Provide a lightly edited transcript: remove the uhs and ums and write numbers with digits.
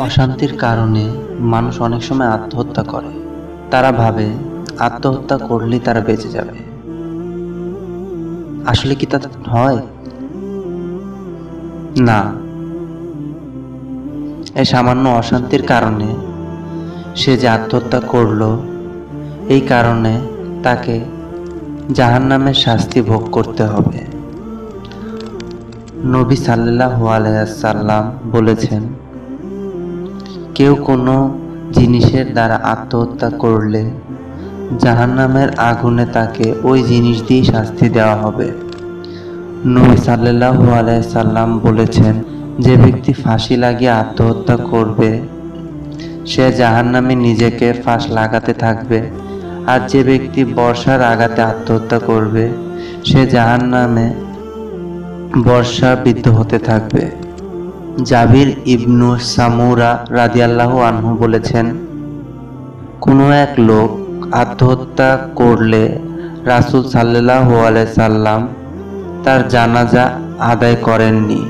অশান্তির কারণে মানুষ অনেক সময় আত্মহত্যা করে। তারা ভাবে আত্মহত্যা করলেই তারা বেঁচে যাবে। আসলে কি তা হয়? না। এই সামান্য অশান্তির কারণে সে যে আত্মহত্যা করলো, এই কারণে তাকে জাহান্নামের শাস্তি ভোগ করতে হবে। নবী সাল্লাল্লাহু আলাইহি ওয়াসাল্লাম বলেছেন, কেউ কোনো জিনিসের দ্বারা আত্মহত্যা করলে জাহান্নামের আগুনে তাকে ওই জিনিস দিয়ে শাস্তি দেওয়া হবে। নবী সাল্লাল্লাহু আলাইহি ওয়াসাল্লাম বলেছেন, যে ব্যক্তি ফাঁসি লাগিয়ে আত্মহত্যা করবে সে জাহান্নামে নিজেকে ফাঁস লাগাতে থাকবে, আর যে ব্যক্তি বর্ষার আঘাতে আত্মহত্যা করবে সে জাহান্নামে বর্ষা বিদ্ধ হতে থাকবে। জাবির ইবনু সামুরা রাদিয়াল্লাহু আনহু বলেছেন, কোনো এক লোক আত্মহত্যা করলে রাসূল সাল্লাল্লাহু আলাইহি সাল্লাম তার জানাজা আদায় করেননি।